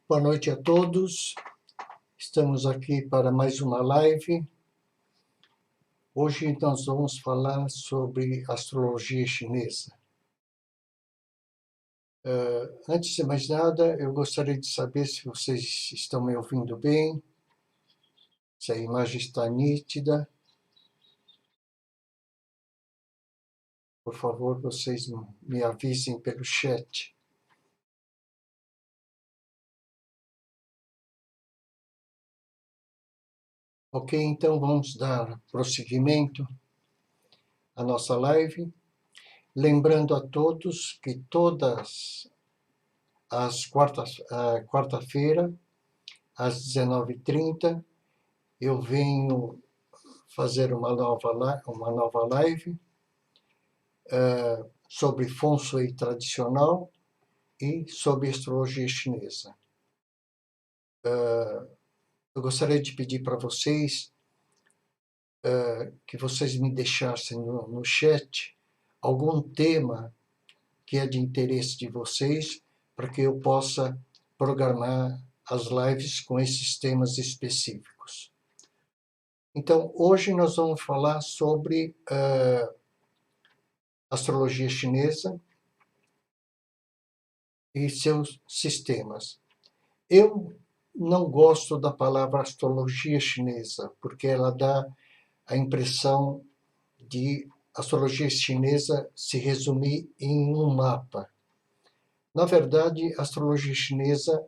Boa noite a todos. Estamos aqui para mais uma live. Hoje nós vamos falar sobre astrologia chinesa. Antes de mais nada, eu gostaria de saber se vocês estão me ouvindo bem, se a imagem está nítida. Por favor, vocês me avisem pelo chat. Ok, então vamos dar prosseguimento à nossa live. Lembrando a todos que todas as quarta-feira, às 19h30, eu venho fazer uma nova live sobre Feng Shui tradicional e sobre astrologia chinesa. Eu gostaria de pedir para vocês que vocês me deixassem no chat algum tema que é de interesse de vocês, para que eu possa programar as lives com esses temas específicos. Então, hoje nós vamos falar sobre astrologia chinesa e seus sistemas. Eu não gosto da palavra astrologia chinesa, porque ela dá a impressão de astrologia chinesa se resumir em um mapa. Na verdade, a astrologia chinesa,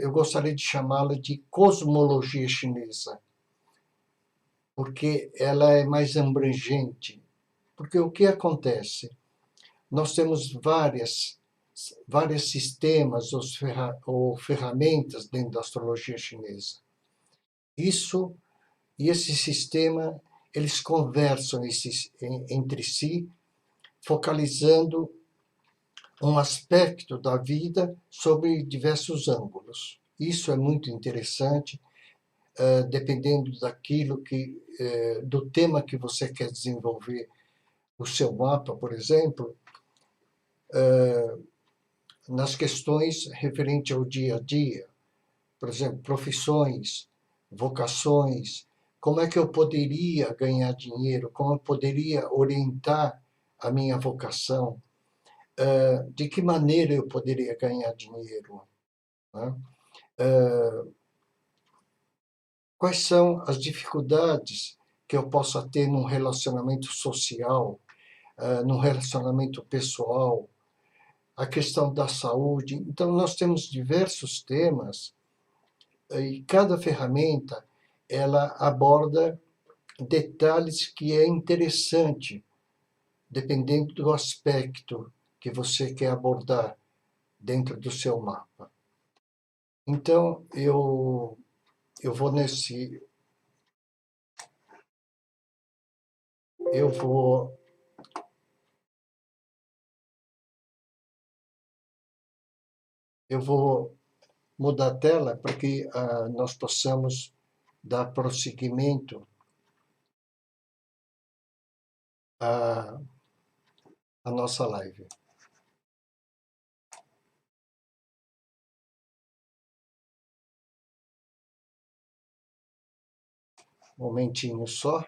eu gostaria de chamá-la de cosmologia chinesa, porque ela é mais abrangente. Porque o que acontece? Nós temos vários sistemas ou ferramentas dentro da astrologia chinesa. E esse sistema, eles conversam entre si, focalizando um aspecto da vida sobre diversos ângulos. Isso é muito interessante, dependendo do tema que você quer desenvolver o seu mapa, por exemplo, nas questões referentes ao dia a dia, por exemplo, profissões, vocações, como é que eu poderia ganhar dinheiro, como eu poderia orientar a minha vocação, de que maneira eu poderia ganhar dinheiro, né? Quais são as dificuldades que eu possa ter num relacionamento social, num relacionamento pessoal, a questão da saúde. Então, nós temos diversos temas e cada ferramenta ela aborda detalhes que é interessante, dependendo do aspecto que você quer abordar dentro do seu mapa. Então, eu vou mudar a tela para que nós possamos dar prosseguimento à nossa live. Um momentinho só.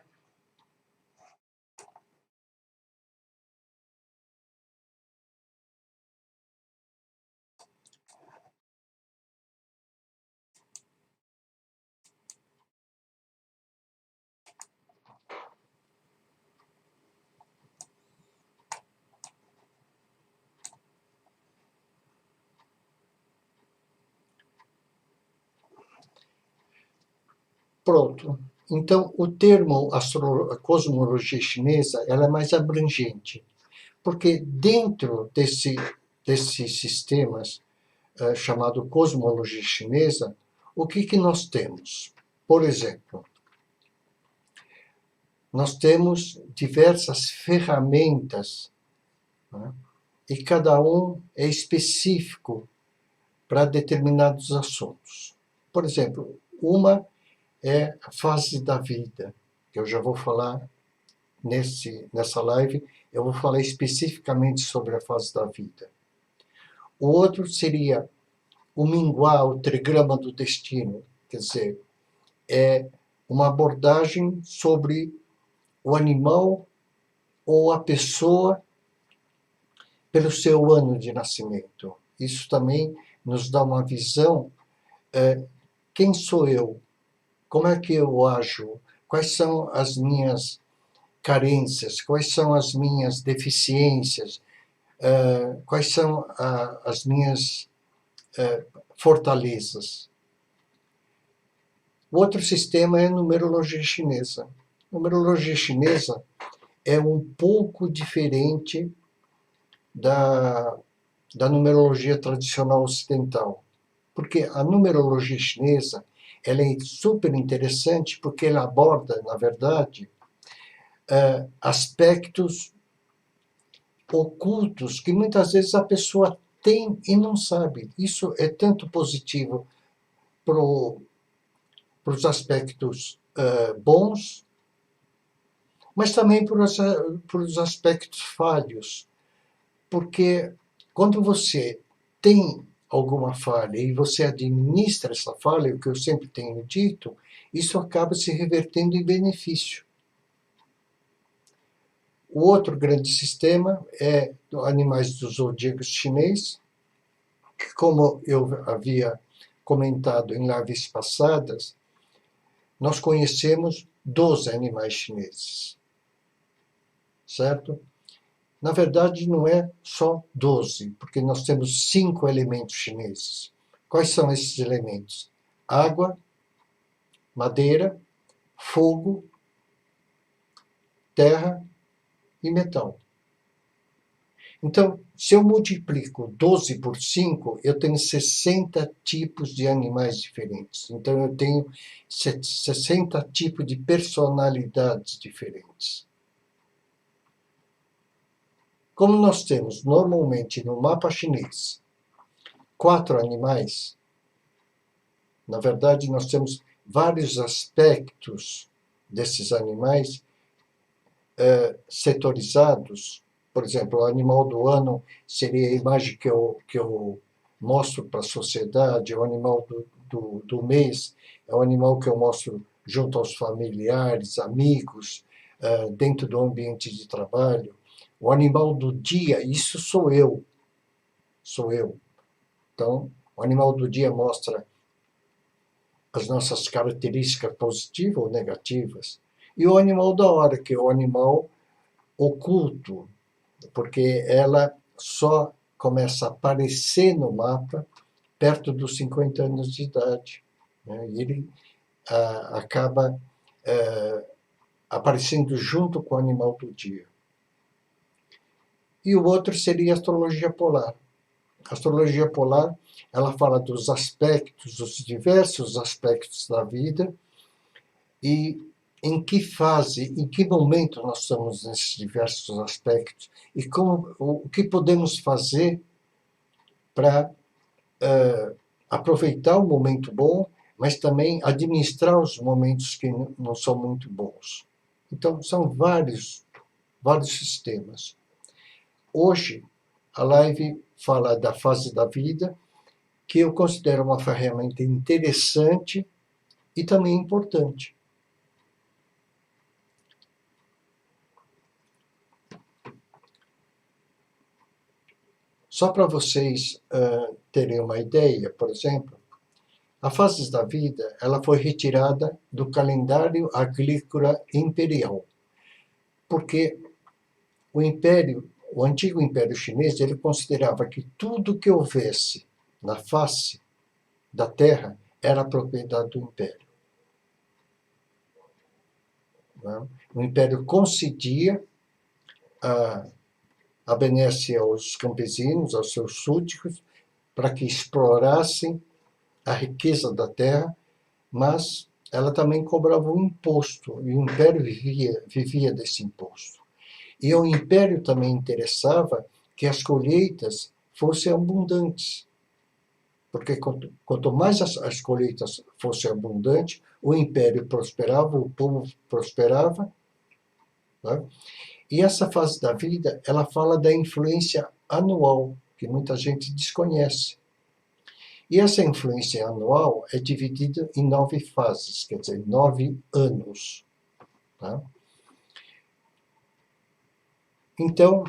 Pronto. Então, o termo cosmologia chinesa ela é mais abrangente, porque dentro desses sistemas chamado cosmologia chinesa, o que nós temos? Por exemplo, nós temos diversas ferramentas, né? E cada um é específico para determinados assuntos. Por exemplo, uma é a fase da vida, que eu já vou falar nessa live, eu vou falar especificamente sobre a fase da vida. O outro seria o minguá, o trigrama do destino. Quer dizer, é uma abordagem sobre o animal ou a pessoa pelo seu ano de nascimento. Isso também nos dá uma visão, quem sou eu? Como é que eu ajo? Quais são as minhas carências? Quais são as minhas deficiências? Quais são as minhas fortalezas? O outro sistema é a numerologia chinesa. A numerologia chinesa é um pouco diferente da numerologia tradicional ocidental. Porque a numerologia chinesa ela é super interessante porque ela aborda, na verdade, aspectos ocultos que muitas vezes a pessoa tem e não sabe. Isso é tanto positivo para os aspectos bons, mas também para os aspectos falhos. Porque quando você tem alguma falha e você administra essa falha, o que eu sempre tenho dito, isso acaba se revertendo em benefício. O outro grande sistema é animais do zodíaco chinês, que, como eu havia comentado em lives passadas, nós conhecemos 12 animais chineses, certo? Na verdade, não é só 12, porque nós temos 5 elementos chineses. Quais são esses elementos? Água, madeira, fogo, terra e metal. Então, se eu multiplico 12 por 5, eu tenho 60 tipos de animais diferentes. Então, eu tenho 60 tipos de personalidades diferentes. Como nós temos, normalmente, no mapa chinês, 4 animais, na verdade, nós temos vários aspectos desses animais setorizados. Por exemplo, o animal do ano seria a imagem que eu mostro para a sociedade, o animal do mês é o animal que eu mostro junto aos familiares, amigos, dentro do ambiente de trabalho. O animal do dia, isso sou eu. Sou eu. Então, o animal do dia mostra as nossas características positivas ou negativas. E o animal da hora, que é o animal oculto, porque ela só começa a aparecer no mapa perto dos 50 anos de idade. Né? E ele acaba aparecendo junto com o animal do dia. E o outro seria a astrologia polar. A astrologia polar, ela fala dos aspectos, dos diversos aspectos da vida e em que fase, em que momento nós estamos nesses diversos aspectos e o que podemos fazer para aproveitar o momento bom, mas também administrar os momentos que não são muito bons. Então, são vários sistemas. Hoje, a live fala da fase da vida, que eu considero uma ferramenta interessante e também importante. Só para vocês terem uma ideia, por exemplo, a Fases da Vida ela foi retirada do calendário agrícola imperial, porque o antigo Império Chinês ele considerava que tudo que houvesse na face da Terra era propriedade do Império. O Império concedia a benécia aos campesinos, aos seus súditos, para que explorassem a riqueza da terra, mas ela também cobrava um imposto, e o Império vivia desse imposto. E ao Império também interessava que as colheitas fossem abundantes, porque quanto mais as colheitas fossem abundantes, o Império prosperava, o povo prosperava. Né? E essa fase da vida, ela fala da influência anual, que muita gente desconhece. E essa influência anual é dividida em 9 fases, quer dizer, 9 anos. Tá? Então,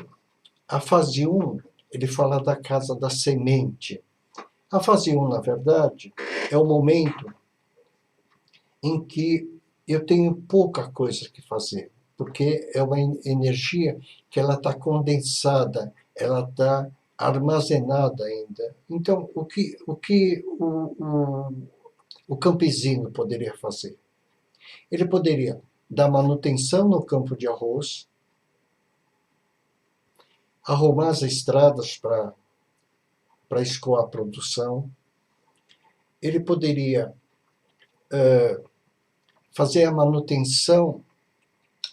a fase 1, ele fala da casa da semente. A fase 1, na verdade, é o momento em que eu tenho pouca coisa que fazer, porque é uma energia que ela está condensada, ela está armazenada ainda. Então, o campesino poderia fazer? Ele poderia dar manutenção no campo de arroz, arrumar as estradas para escoar a produção, ele poderia fazer a manutenção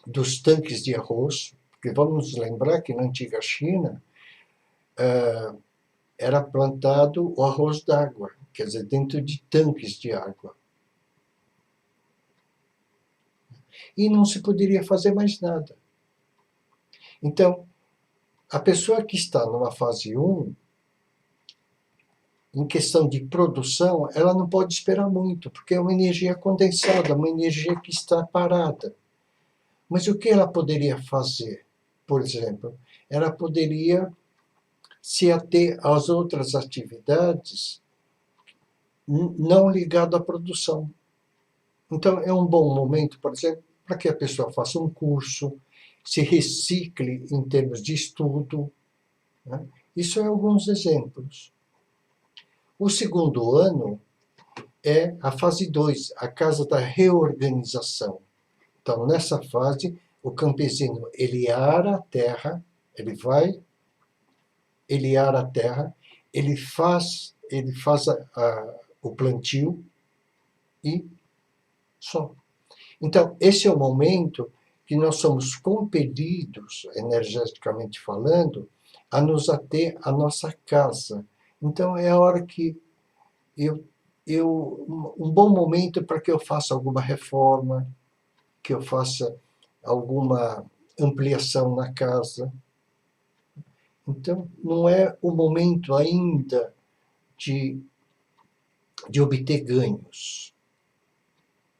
dos tanques de arroz, porque vamos lembrar que na antiga China era plantado o arroz d'água, quer dizer, dentro de tanques de água. E não se poderia fazer mais nada. Então, a pessoa que está numa fase 1, em questão de produção, ela não pode esperar muito, porque é uma energia condensada, uma energia que está parada. Mas o que ela poderia fazer? Por exemplo, ela poderia se ater às outras atividades não ligado à produção. Então, é um bom momento, por exemplo, para que a pessoa faça um curso, se recicle em termos de estudo. Né? Isso é alguns exemplos. O segundo ano é a fase 2, a casa da reorganização. Então, nessa fase, o campesino, ele ara a terra, ele vai, ele ara a terra, ele faz o plantio e só. Então, esse é o momento que nós somos compelidos, energeticamente falando, a nos ater à nossa casa. Então, é a hora que um bom momento para que eu faça alguma reforma, que eu faça alguma ampliação na casa. Então, não é o momento ainda de obter ganhos.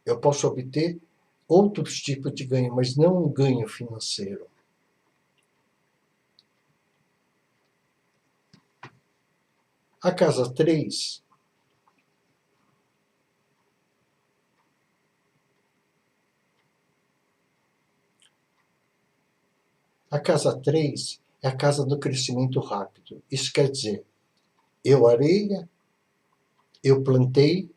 Eu posso obter outros tipos de ganho, mas não um ganho financeiro. A casa 3 é a casa do crescimento rápido. Isso quer dizer, eu areia, eu plantei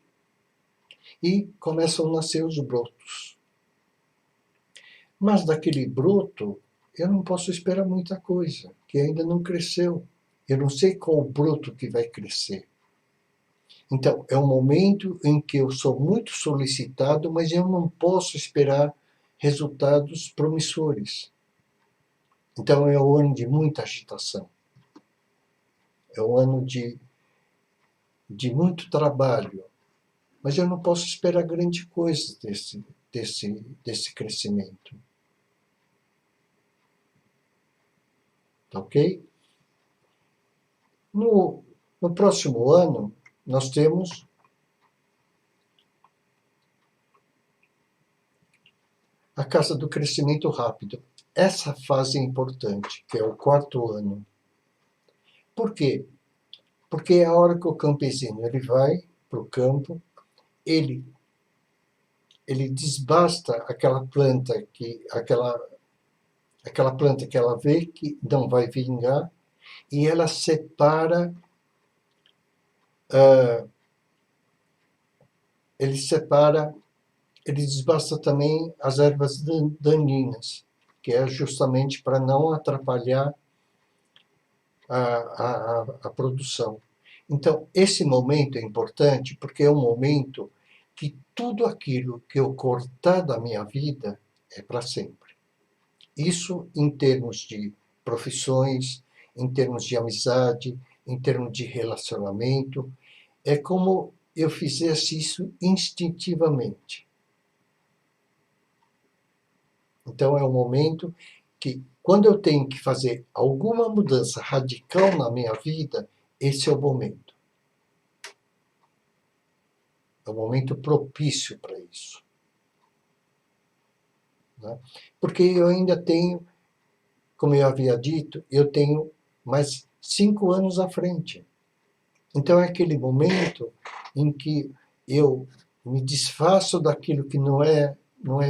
e começam a nascer os brotos. Mas daquele broto, eu não posso esperar muita coisa, que ainda não cresceu. Eu não sei qual o broto que vai crescer. Então, é um momento em que eu sou muito solicitado, mas eu não posso esperar resultados promissores. Então, é um ano de muita agitação. É um ano de muito trabalho. Mas eu não posso esperar grande coisa desse crescimento. Tá ok? No próximo ano, nós temos a casa do crescimento rápido. Essa fase é importante, que é o 4º ano. Por quê? Porque é a hora que o campesino ele vai para o campo, ele desbasta aquela planta que ela vê que não vai vingar e ela separa ele desbasta também as ervas daninhas, que é justamente para não atrapalhar a produção. Então, esse momento é importante porque é um momento que tudo aquilo que eu cortar da minha vida é para sempre. Isso em termos de profissões, em termos de amizade, em termos de relacionamento. É como eu fizesse isso instintivamente. Então, é um momento que, quando eu tenho que fazer alguma mudança radical na minha vida, esse é o momento. É um momento propício para isso. Né? Porque eu ainda tenho, como eu havia dito, eu tenho mais 5 anos à frente. Então é aquele momento em que eu me desfaço daquilo que não é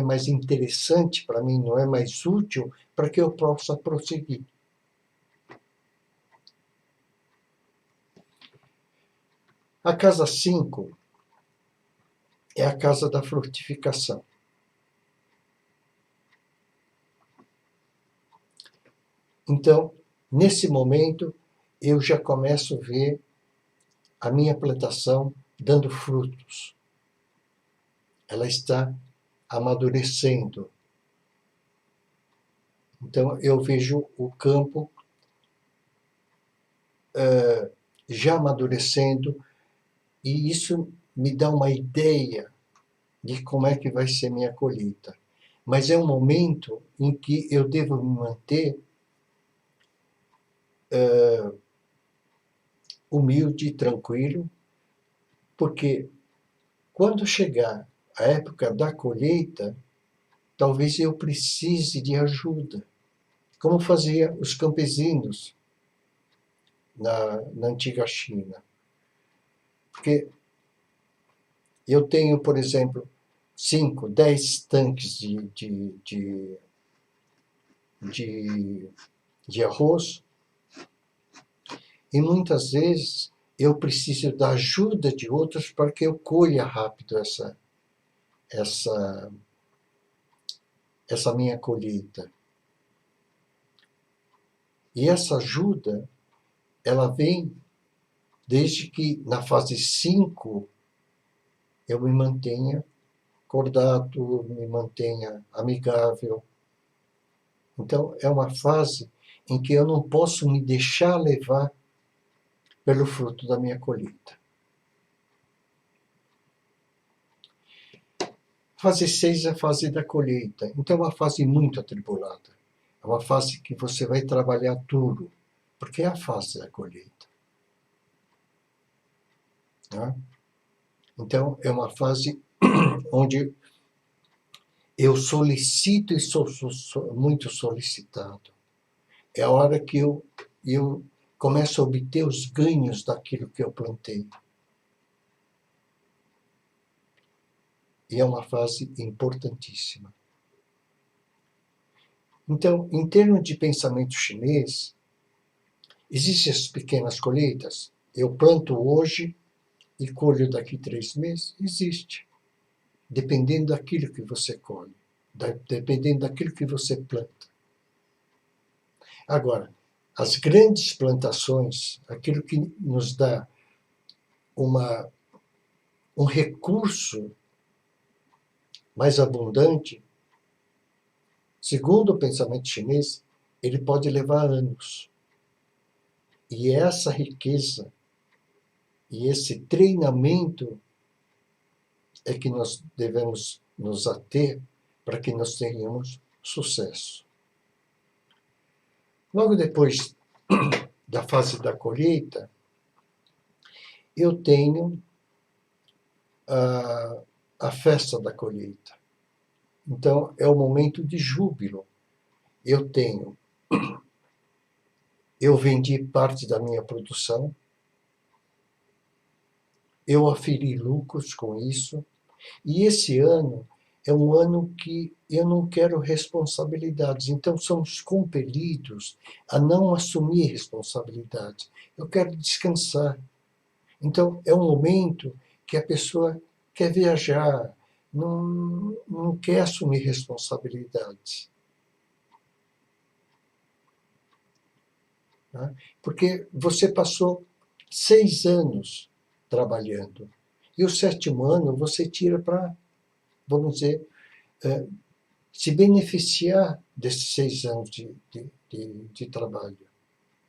mais interessante para mim, não é mais útil, para que eu possa prosseguir. A casa 5 é a casa da frutificação. Então, nesse momento, eu já começo a ver a minha plantação dando frutos. Ela está amadurecendo. Então, eu vejo o campo já amadurecendo, e isso me dá uma ideia de como é que vai ser minha colheita. Mas é um momento em que eu devo me manter humilde e tranquilo, porque quando chegar a época da colheita, talvez eu precise de ajuda, como faziam os campesinos na antiga China. Porque eu tenho, por exemplo, 5, 10 tanques de arroz, e muitas vezes eu preciso da ajuda de outros para que eu colha rápido essa, essa minha colheita. E essa ajuda, ela vem desde que na fase 5 eu me mantenha cordato, me mantenha amigável. Então, é uma fase em que eu não posso me deixar levar pelo fruto da minha colheita. Fase 6 é a fase da colheita. Então, é uma fase muito atribulada. É uma fase que você vai trabalhar duro, porque é a fase da colheita. Né? Então, é uma fase onde eu solicito e sou muito solicitado. É a hora que eu começo a obter os ganhos daquilo que eu plantei. E é uma fase importantíssima. Então, em termos de pensamento chinês, existem as pequenas colheitas. Eu planto hoje e colho daqui 3 meses? Existe. Dependendo daquilo que você colhe. Dependendo daquilo que você planta. Agora, as grandes plantações, aquilo que nos dá um recurso mais abundante, segundo o pensamento chinês, ele pode levar anos. E essa riqueza e esse treinamento é que nós devemos nos ater para que nós tenhamos sucesso. Logo depois da fase da colheita, eu tenho a festa da colheita. Então, é o momento de júbilo. Eu vendi parte da minha produção, eu aferi lucros com isso, e esse ano é um ano que eu não quero responsabilidades, então somos compelidos a não assumir responsabilidades. Eu quero descansar. Então é um momento que a pessoa quer viajar, não quer assumir responsabilidades. Né? Porque você passou 6 anos trabalhando, e o 7º ano você tira para, vamos dizer, se beneficiar desses 6 anos de trabalho.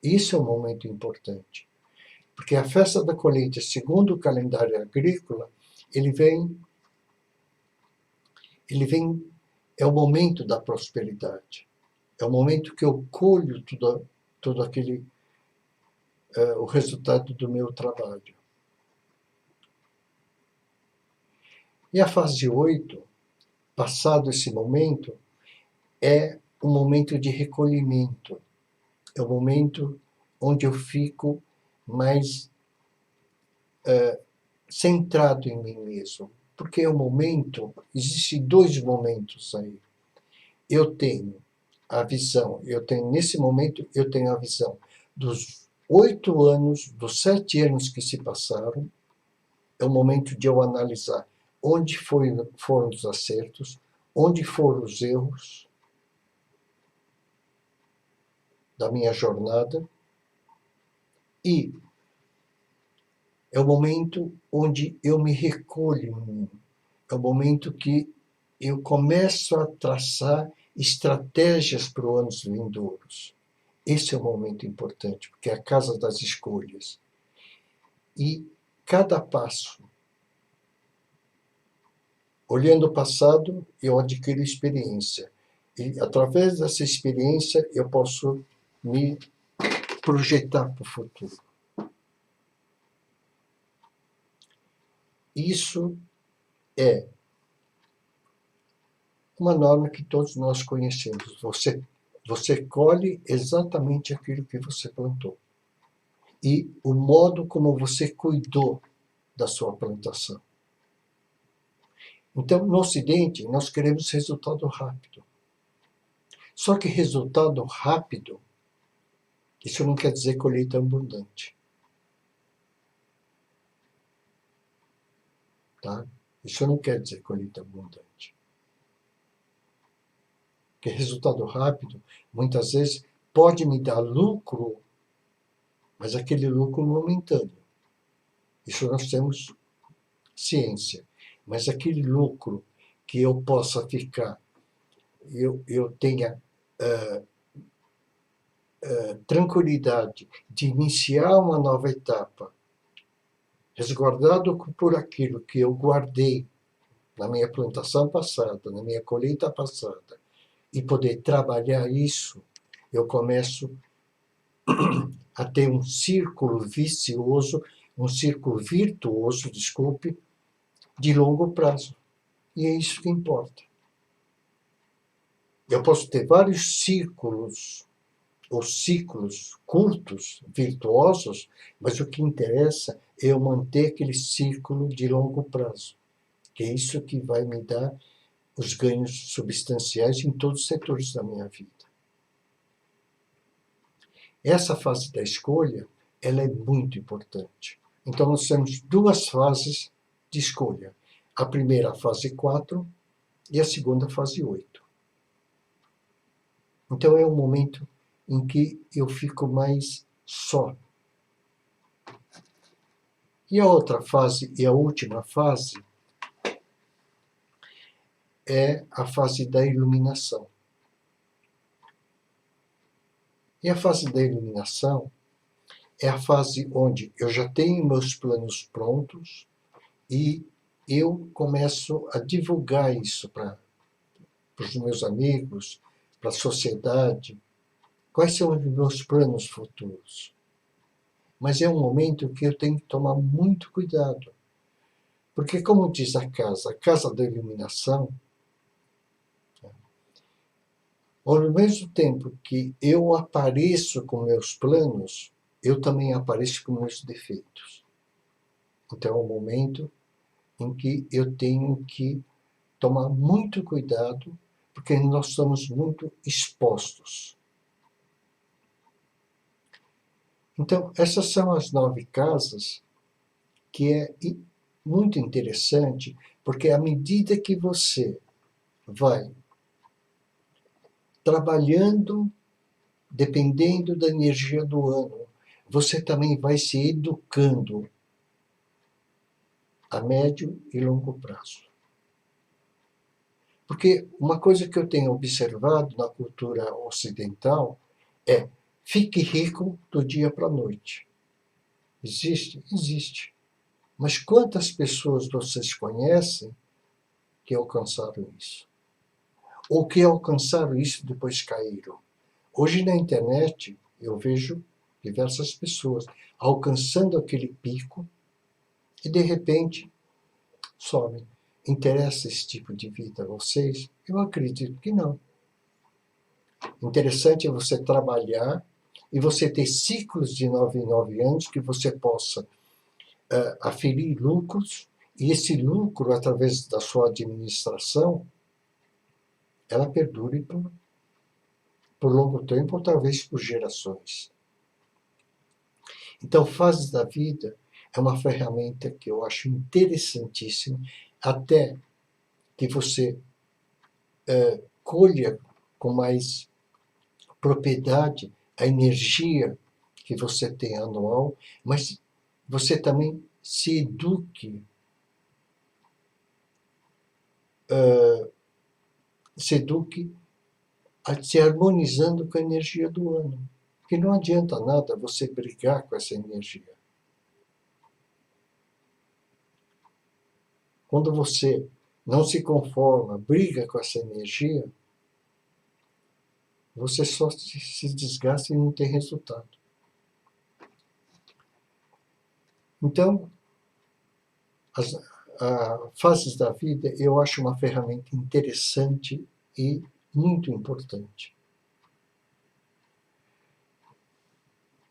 Isso é um momento importante. Porque a festa da colheita, segundo o calendário agrícola, ele vem, é o momento da prosperidade. É o momento que eu colho todo aquele, o resultado do meu trabalho. E a fase 8, passado esse momento, é um momento de recolhimento. É o momento onde eu fico mais centrado em mim mesmo. Porque é um momento, existem dois momentos aí. Eu tenho a visão, nesse momento, eu tenho a visão dos 8 anos, dos 7 anos que se passaram. É o momento de eu analisar onde foram os acertos, onde foram os erros da minha jornada, e é o momento onde eu me recolho em mim. É o momento que eu começo a traçar estratégias para os anos vindouros. Esse é o momento importante, porque é a casa das escolhas. E cada passo, olhando o passado, eu adquiro experiência. E através dessa experiência, eu posso me projetar para o futuro. Isso é uma norma que todos nós conhecemos. Você colhe exatamente aquilo que você plantou. E o modo como você cuidou da sua plantação. Então, no Ocidente, nós queremos resultado rápido. Só que resultado rápido, isso não quer dizer colheita abundante. Tá? Isso não quer dizer colheita abundante. Porque resultado rápido, muitas vezes, pode me dar lucro, mas aquele lucro momentâneo. Isso nós temos ciência. Mas aquele lucro que eu possa ficar, eu tenha tranquilidade de iniciar uma nova etapa, resguardado por aquilo que eu guardei na minha plantação passada, na minha colheita passada, e poder trabalhar isso, eu começo a ter um círculo vicioso, um círculo virtuoso, desculpe, de longo prazo. E é isso que importa. Eu posso ter vários círculos ou ciclos curtos, virtuosos, mas o que interessa é eu manter aquele círculo de longo prazo, que é isso que vai me dar os ganhos substanciais em todos os setores da minha vida. Essa fase da escolha, ela é muito importante. Então, nós temos duas fases de escolha. A primeira, a fase 4, e a segunda, a fase 8. Então, é um momento em que eu fico mais só. E a outra fase, e a última fase, é a fase da iluminação. E a fase da iluminação é a fase onde eu já tenho meus planos prontos e eu começo a divulgar isso para os meus amigos, para a sociedade. Quais são os meus planos futuros? Mas é um momento que eu tenho que tomar muito cuidado. Porque, como diz a casa da iluminação, ao mesmo tempo que eu apareço com meus planos, eu também apareço com meus defeitos. Então, é um momento em que eu tenho que tomar muito cuidado, porque nós estamos muito expostos. Então, essas são as 9 casas, que é muito interessante, porque à medida que você vai trabalhando, dependendo da energia do ano, você também vai se educando a médio e longo prazo. Porque uma coisa que eu tenho observado na cultura ocidental é: fique rico do dia para a noite. Existe? Existe. Mas quantas pessoas vocês conhecem que alcançaram isso? Ou que alcançaram isso e depois caíram? Hoje na internet eu vejo diversas pessoas alcançando aquele pico e de repente some. Interessa esse tipo de vida a vocês? Eu acredito que não. Interessante é você trabalhar e você ter ciclos de 9 em 9 anos que você possa aferir lucros, e esse lucro, através da sua administração, ela perdure por longo tempo ou talvez por gerações. Então, fases da vida é uma ferramenta que eu acho interessantíssima, até que você colha com mais propriedade a energia que você tem anual, mas você também se eduque, se harmonizando com a energia do ano. Porque não adianta nada você brigar com essa energia. Quando você não se conforma, briga com essa energia, você só se desgasta e não tem resultado. Então, as fases da vida eu acho uma ferramenta interessante e muito importante.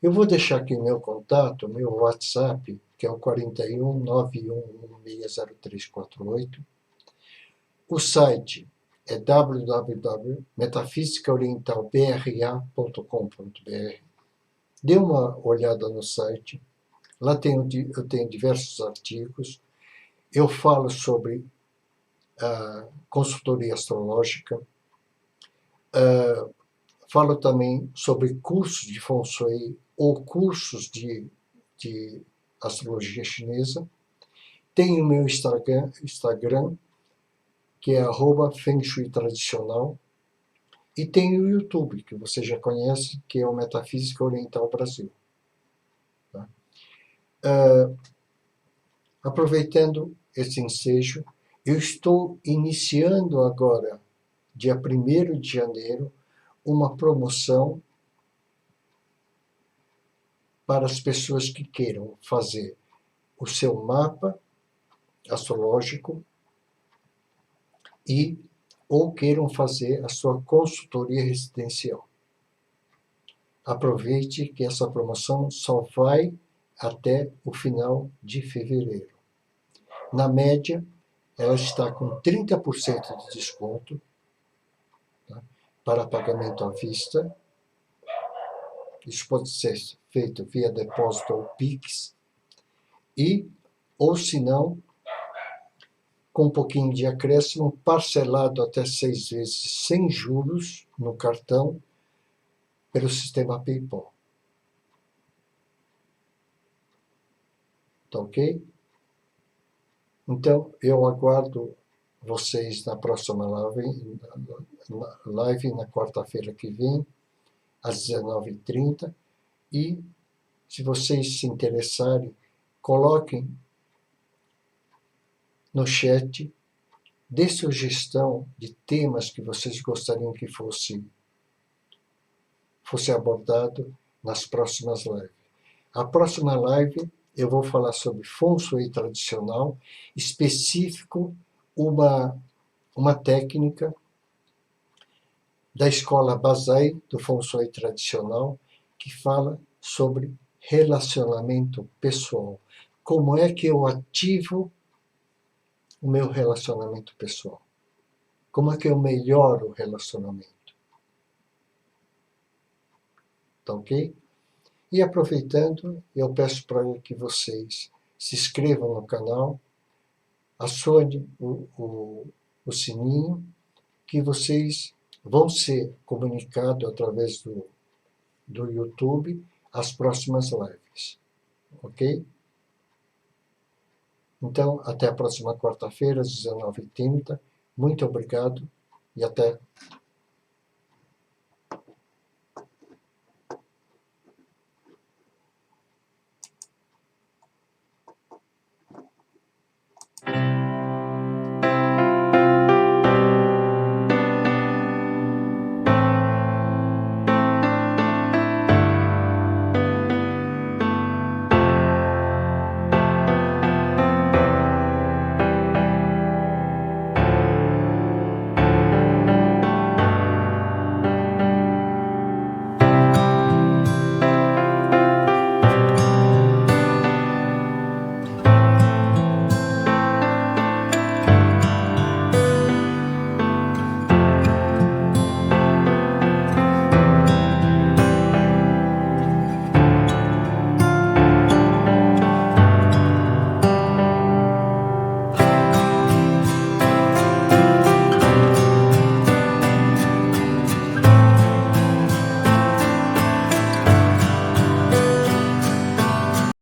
Eu vou deixar aqui meu contato, meu WhatsApp, que é o 41 911600348. O site é www.metafisicaorientalbra.com.br. Dê uma olhada no site. Lá eu tenho diversos artigos. Eu falo sobre consultoria astrológica. Falo também sobre cursos de Feng Shui ou cursos de astrologia chinesa. Tem o meu Instagram, que é @Feng Shui Tradicional. E tem o YouTube, que você já conhece, que é o Metafísica Oriental Brasil. Tá? Aproveitando esse ensejo, eu estou iniciando agora, dia 1º de janeiro, uma promoção para as pessoas que queiram fazer o seu mapa astrológico ou queiram fazer a sua consultoria residencial. Aproveite que essa promoção só vai até o final de fevereiro. Na média, ela está com 30% de desconto, tá, para pagamento à vista. Isso pode ser feito via depósito ou Pix, ou se não, com um pouquinho de acréscimo, parcelado até 6 vezes sem juros no cartão, pelo sistema PayPal. Tá ok? Então, eu aguardo vocês na próxima live na quarta-feira que vem, às 19h30. E, se vocês se interessarem, coloquem no chat, dê sugestão de temas que vocês gostariam que fosse abordado nas próximas lives. A próxima live eu vou falar sobre Feng Shui tradicional, específico uma técnica da escola Basai do Feng Shui tradicional, que fala sobre relacionamento pessoal. Como é que eu ativo o meu relacionamento pessoal? Como é que eu melhoro o relacionamento? Tá ok? E aproveitando, eu peço para que vocês se inscrevam no canal, acionem o sininho, que vocês vão ser comunicados através do YouTube as próximas lives. Ok? Então, até a próxima quarta-feira, às 19h30. Muito obrigado e até